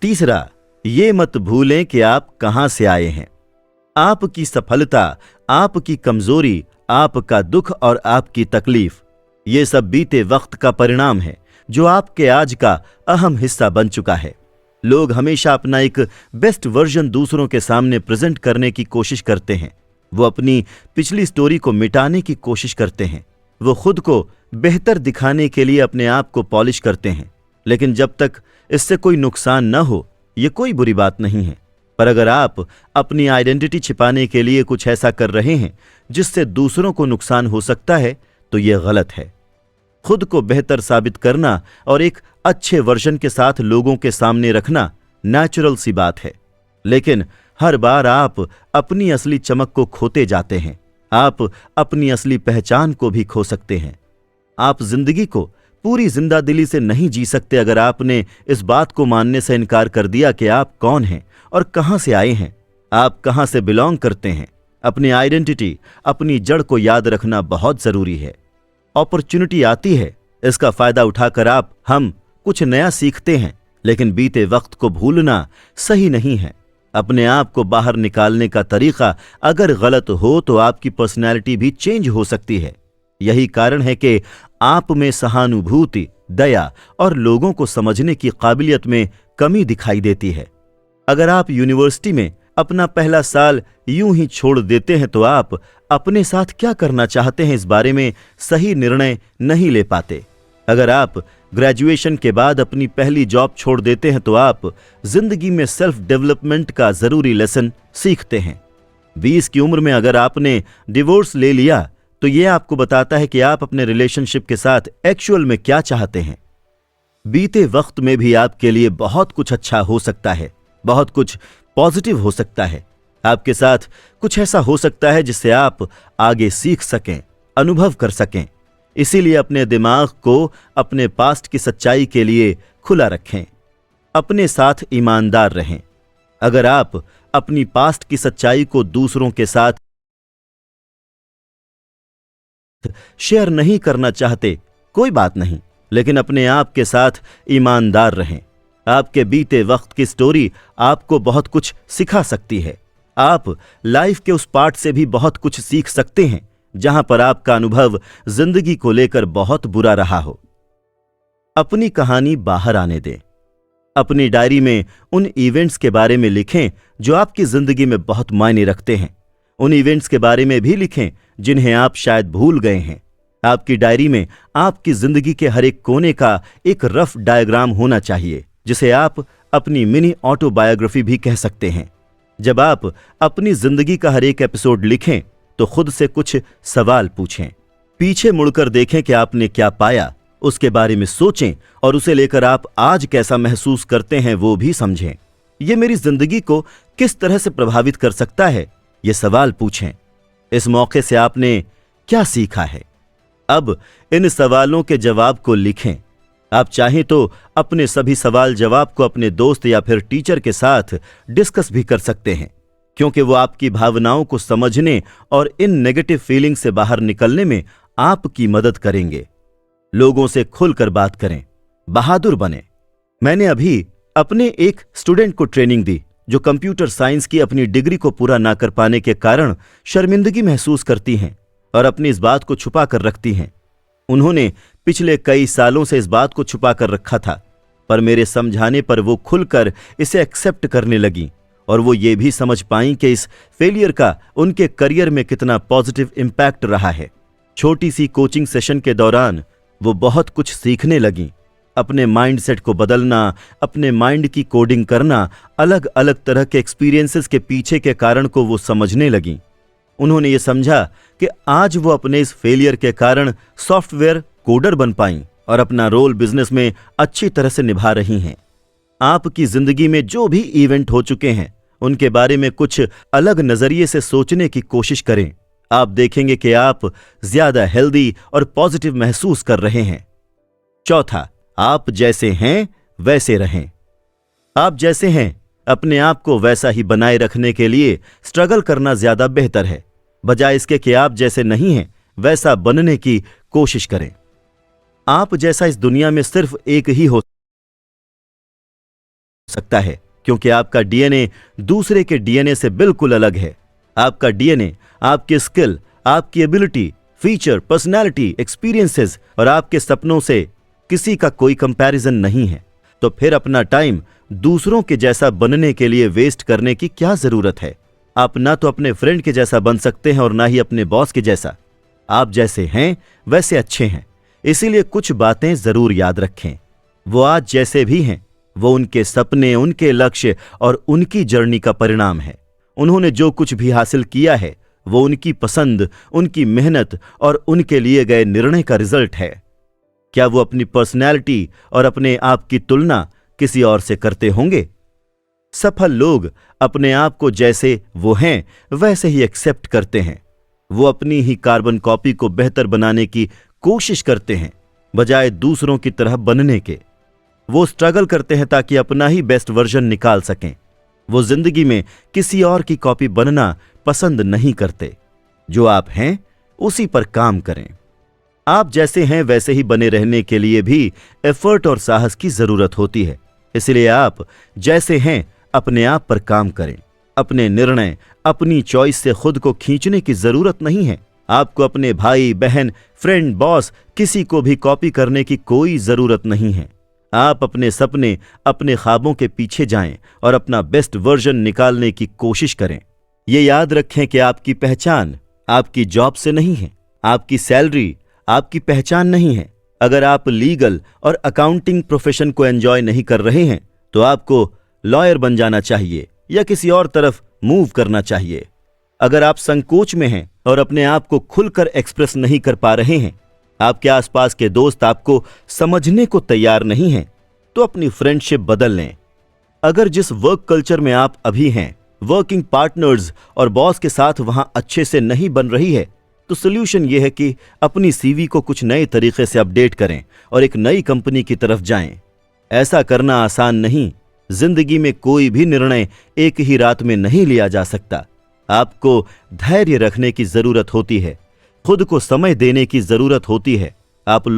तीसरा, ये मत भूलें कि आप कहां से आए हैं। आपकी सफलता, आपकी कमजोरी, आपका दुख और आपकी तकलीफ, ये सब बीते वक्त का परिणाम है जो आपके आज का अहम हिस्सा बन चुका है। लोग हमेशा अपना एक बेस्ट वर्जन दूसरों के सामने प्रेजेंट करने की कोशिश करते हैं। वो अपनी पिछली स्टोरी को मिटाने की कोशिश करते हैं। वो खुद को बेहतर दिखाने के लिए अपने आप को पॉलिश करते हैं। लेकिन जब तक इससे कोई नुकसान न हो, ये कोई बुरी बात नहीं है। पर अगर आप अपनी आइडेंटिटी छिपाने के लिए कुछ ऐसा कर रहे हैं जिससे दूसरों को नुकसान हो सकता है, तो यह गलत है। खुद को बेहतर साबित करना और एक अच्छे वर्जन के साथ लोगों के सामने रखना नेचुरल सी बात है। लेकिन हर बार आप अपनी असली चमक को खोते जाते हैं। आप अपनी असली पहचान को भी खो सकते हैं। आप जिंदगी को पूरी जिंदादिली से नहीं जी सकते अगर आपने इस बात को मानने से इनकार कर दिया कि आप कौन हैं और कहां से आए हैं, आप कहां से बिलोंग करते हैं। अपनी आइडेंटिटी, अपनी जड़ को याद रखना बहुत जरूरी है। अपॉर्चुनिटी आती है, इसका फायदा उठाकर हम कुछ नया सीखते हैं, लेकिन बीते वक्त को भूलना सही नहीं है। अपने आप को बाहर निकालने का तरीका अगर गलत हो तो आपकी पर्सनैलिटी भी चेंज हो सकती है। यही कारण है कि आप में सहानुभूति, दया और लोगों को समझने की काबिलियत में कमी दिखाई देती है। अगर आप यूनिवर्सिटी में अपना पहला साल यूं ही छोड़ देते हैं तो आप अपने साथ क्या करना चाहते हैं इस बारे में सही निर्णय नहीं ले पाते। अगर आप ग्रेजुएशन के बाद अपनी पहली जॉब छोड़ देते हैं तो आप जिंदगी में सेल्फ डेवलपमेंट का जरूरी लेसन सीखते हैं। 20 की उम्र में अगर आपने डिवोर्स ले लिया तो यह आपको बताता है कि आप अपने रिलेशनशिप के साथ एक्चुअल में क्या चाहते हैं। बीते वक्त में भी आपके लिए बहुत कुछ अच्छा हो सकता है, बहुत कुछ पॉजिटिव हो सकता है। आपके साथ कुछ ऐसा हो सकता है जिससे आप आगे सीख सकें, अनुभव कर सकें। इसीलिए अपने दिमाग को अपने पास्ट की सच्चाई के लिए खुला रखें। अपने साथ ईमानदार रहें। अगर आप अपनी पास्ट की सच्चाई को दूसरों के साथ शेयर नहीं करना चाहते, कोई बात नहीं, लेकिन अपने आप के साथ ईमानदार रहें। आपके बीते वक्त की स्टोरी आपको बहुत कुछ सिखा सकती है। आप लाइफ के उस पार्ट से भी बहुत कुछ सीख सकते हैं जहां पर आपका अनुभव जिंदगी को लेकर बहुत बुरा रहा हो। अपनी कहानी बाहर आने दें। अपनी डायरी में उन इवेंट्स के बारे में लिखें जो आपकी जिंदगी में बहुत मायने रखते हैं। उन इवेंट्स के बारे में भी लिखें जिन्हें आप शायद भूल गए हैं। आपकी डायरी में आपकी जिंदगी के हर एक कोने का एक रफ डायग्राम होना चाहिए, जिसे आप अपनी मिनी ऑटोबायोग्राफी भी कह सकते हैं। जब आप अपनी जिंदगी का हर एक एपिसोड लिखें तो खुद से कुछ सवाल पूछें। पीछे मुड़कर देखें कि आपने क्या पाया, उसके बारे में सोचें और उसे लेकर आप आज कैसा महसूस करते हैं वो भी समझें। ये मेरी जिंदगी को किस तरह से प्रभावित कर सकता है, ये सवाल पूछें। इस मौके से आपने क्या सीखा है? अब इन सवालों के जवाब को लिखें। आप चाहें तो अपने सभी सवाल जवाब को अपने दोस्त या फिर टीचर के साथ डिस्कस भी कर सकते हैं, क्योंकि वो आपकी भावनाओं को समझने और इन नेगेटिव फीलिंग से बाहर निकलने में आपकी मदद करेंगे। लोगों से खुलकर बात करें, बहादुर बने। मैंने अभी अपने एक स्टूडेंट को ट्रेनिंग दी जो कंप्यूटर साइंस की अपनी डिग्री को पूरा ना कर पाने के कारण शर्मिंदगी महसूस करती हैं और अपनी इस बात को छुपा कर रखती हैं। उन्होंने पिछले कई सालों से इस बात को छुपा कर रखा था, पर मेरे समझाने पर वो खुलकर इसे एक्सेप्ट करने लगी और वो ये भी समझ पाईं कि इस फेलियर का उनके करियर में कितना पॉजिटिव इम्पैक्ट रहा है। छोटी सी कोचिंग सेशन के दौरान वो बहुत कुछ सीखने लगीं। अपने माइंडसेट को बदलना, अपने माइंड की कोडिंग करना, अलग अलग तरह के एक्सपीरियंसेस के पीछे के कारण को वो समझने लगीं। उन्होंने ये समझा कि आज वो अपने इस फेलियर के कारण सॉफ्टवेयर कोडर बन पाईं और अपना रोल बिजनेस में अच्छी तरह से निभा रही हैं। आपकी जिंदगी में जो भी इवेंट हो चुके हैं उनके बारे में कुछ अलग नजरिए से सोचने की कोशिश करें। आप देखेंगे कि आप ज्यादा हेल्दी और पॉजिटिव महसूस कर रहे हैं। चौथा, आप जैसे हैं वैसे रहें। आप जैसे हैं अपने आप को वैसा ही बनाए रखने के लिए स्ट्रगल करना ज्यादा बेहतर है, बजाय इसके कि आप जैसे नहीं हैं वैसा बनने की कोशिश करें। आप जैसा इस दुनिया में सिर्फ एक ही हो सकता है, क्योंकि आपका डीएनए दूसरे के डीएनए से बिल्कुल अलग है। आपका डीएनए, आपकी स्किल, आपकी एबिलिटी, फीचर, पर्सनैलिटी, एक्सपीरियंसेस और आपके सपनों से किसी का कोई कंपैरिजन नहीं है। तो फिर अपना टाइम दूसरों के जैसा बनने के लिए वेस्ट करने की क्या जरूरत है? आप ना तो अपने फ्रेंड के जैसा बन सकते हैं और ना ही अपने बॉस के जैसा। आप जैसे हैं वैसे अच्छे हैं, इसीलिए कुछ बातें जरूर याद रखें। वो आज जैसे भी हैं, वो उनके सपने, उनके लक्ष्य और उनकी जर्नी का परिणाम है। उन्होंने जो कुछ भी हासिल किया है वो उनकी पसंद, उनकी मेहनत और उनके लिए गए निर्णय का रिजल्ट है। क्या वो अपनी पर्सनैलिटी और अपने आप की तुलना किसी और से करते होंगे? सफल लोग अपने आप को जैसे वो हैं वैसे ही एक्सेप्ट करते हैं। वो अपनी ही कार्बन कॉपी को बेहतर बनाने की कोशिश करते हैं, बजाय दूसरों की तरह बनने के। वो स्ट्रगल करते हैं ताकि अपना ही बेस्ट वर्जन निकाल सकें। वो जिंदगी में किसी और की कॉपी बनना पसंद नहीं करते। जो आप हैं उसी पर काम करें। आप जैसे हैं वैसे ही बने रहने के लिए भी एफर्ट और साहस की जरूरत होती है। इसलिए आप जैसे हैं अपने आप पर काम करें। अपने निर्णय, अपनी चॉइस से खुद को खींचने की जरूरत नहीं है। आपको अपने भाई, बहन, फ्रेंड, बॉस किसी को भी कॉपी करने की कोई जरूरत नहीं है। आप अपने सपने, अपने ख्वाबों के पीछे जाएं और अपना बेस्ट वर्जन निकालने की कोशिश करें। ये याद रखें कि आपकी पहचान आपकी जॉब से नहीं है, आपकी सैलरी आपकी पहचान नहीं है। अगर आप लीगल और अकाउंटिंग प्रोफेशन को एंजॉय नहीं कर रहे हैं तो आपको लॉयर बन जाना चाहिए या किसी और तरफ मूव करना चाहिए। अगर आप संकोच में हैं और अपने आप को खुलकर एक्सप्रेस नहीं कर पा रहे हैं, आपके आसपास के दोस्त आपको समझने को तैयार नहीं हैं, तो अपनी फ्रेंडशिप बदल लें। अगर जिस वर्क कल्चर में आप अभी हैं, वर्किंग पार्टनर्स और बॉस के साथ वहां अच्छे से नहीं बन रही है, तो सोल्यूशन यह है कि अपनी सीवी को कुछ नए तरीके से अपडेट करें और एक नई कंपनी की तरफ जाएं। ऐसा करना आसान नहीं। जिंदगी में कोई भी निर्णय एक ही रात में नहीं लिया जा सकता। आपको धैर्य रखने की जरूरत होती है, खुद को समय देने की जरूरत होती है। आप